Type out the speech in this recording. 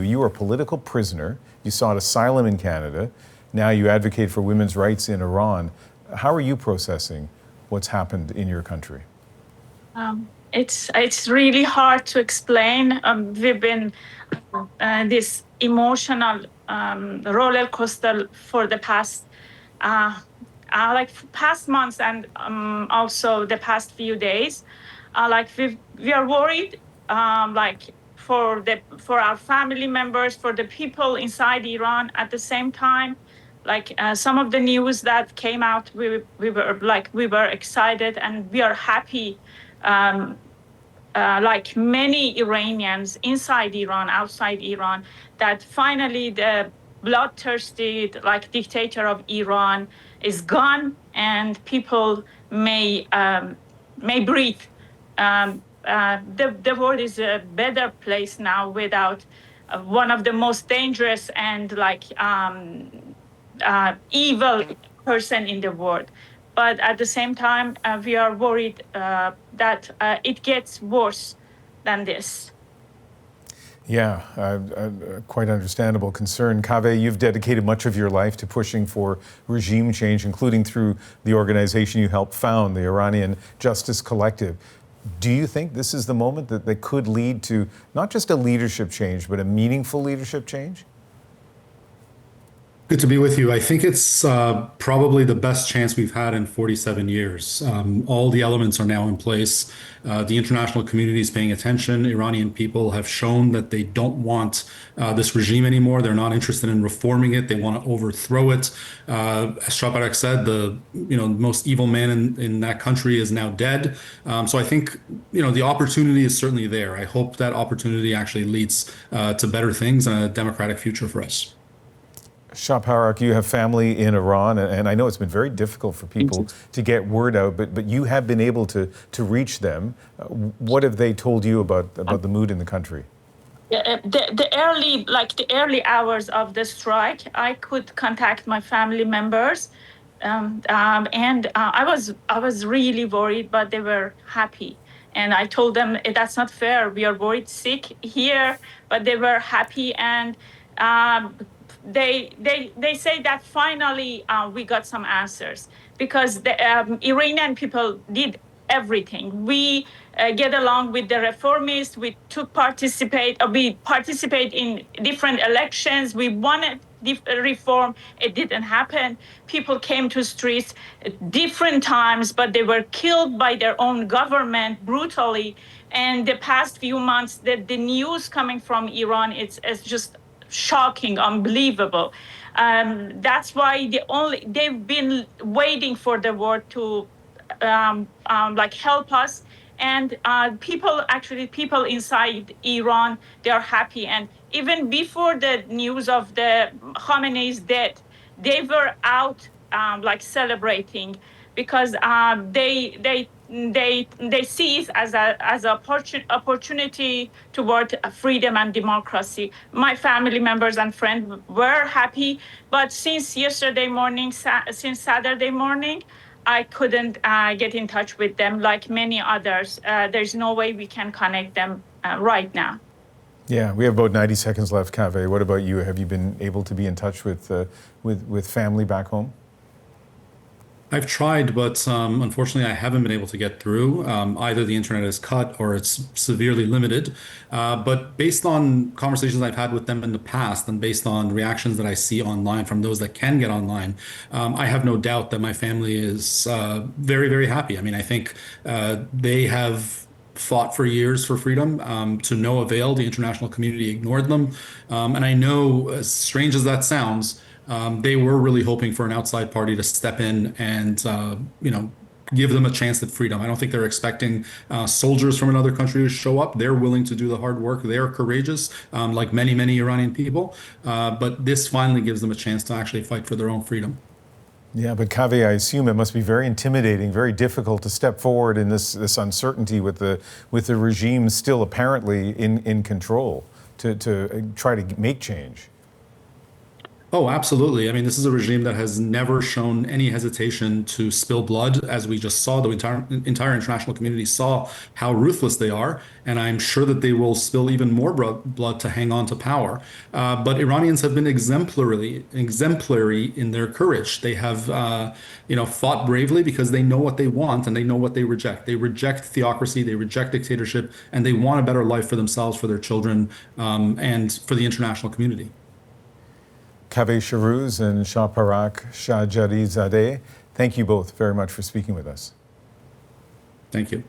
You were a political prisoner. You sought asylum in Canada. Now you advocate for women's rights in Iran. How are you processing what's happened in your country? It's really hard to explain. We've been this emotional roller coaster for the past past months and also the past few days. We are worried for our family members, for the people inside Iran. At the same time, some of the news that came out, we were excited and we are happy. Like many Iranians inside Iran, outside Iran, that finally the bloodthirsty dictator of Iran is gone and people may breathe. The world is a better place now without one of the most dangerous and evil person in the world. But at the same time, we are worried that it gets worse than this. Yeah, quite understandable concern. Kaveh, you've dedicated much of your life to pushing for regime change, including through the organization you helped found, the Iranian Justice Collective. Do you think this is the moment that could lead to not just a leadership change, but a meaningful leadership change? Good to be with you. I think it's probably the best chance we've had in 47 years. All the elements are now in place. The international community is paying attention. Iranian people have shown that they don't want this regime anymore. They're not interested in reforming it. They want to overthrow it. As Shaparak said, the most evil man in that country is now dead. So I think the opportunity is certainly there. I hope that opportunity actually leads to better things and a democratic future for us. Shaparak, you have family in Iran, and I know it's been very difficult for people to get word out, but you have been able to reach them. What have they told you about the mood in the country? The early hours of the strike, I could contact my family members, and I was really worried, but they were happy. And I told them that's not fair. We are worried sick here, but they were happy and. They say that finally we got some answers because the Iranian people did everything. We get along with the reformists. We participate in different elections. We wanted reform. It didn't happen. People came to streets at different times, but they were killed by their own government brutally. And the past few months, the news coming from Iran, it's just shocking, unbelievable. That's why they've been waiting for the world to help us. And people inside Iran, they are happy. And even before the news of the Khamenei's death, they were out celebrating because they see it as an opportunity toward freedom and democracy. My family members and friends were happy, but since Saturday morning, I couldn't get in touch with them like many others. There's no way we can connect them right now. Yeah, we have about 90 seconds left, Kaveh. What about you? Have you been able to be in touch with family back home? I've tried, but unfortunately, I haven't been able to get through. Either the internet is cut or it's severely limited. But based on conversations I've had with them in the past and based on reactions that I see online from those that can get online, I have no doubt that my family is very, very happy. I mean, I think they have fought for years for freedom to no avail. The international community ignored them. And I know, as strange as that sounds, they were really hoping for an outside party to step in and, give them a chance at freedom. I don't think they're expecting soldiers from another country to show up. They're willing to do the hard work. They're courageous, like many, many Iranian people. But this finally gives them a chance to actually fight for their own freedom. Yeah, but Kaveh, I assume it must be very intimidating, very difficult to step forward in this uncertainty with the regime still apparently in control to try to make change. Oh, absolutely. I mean, this is a regime that has never shown any hesitation to spill blood, as we just saw. The entire international community saw how ruthless they are, and I'm sure that they will spill even more blood to hang on to power. But Iranians have been exemplary in their courage. They have, fought bravely because they know what they want and they know what they reject. They reject theocracy, they reject dictatorship, and they want a better life for themselves, for their children, and for the international community. Kaveh Sharooz and Shaparak Shajarizadeh, thank you both very much for speaking with us. Thank you.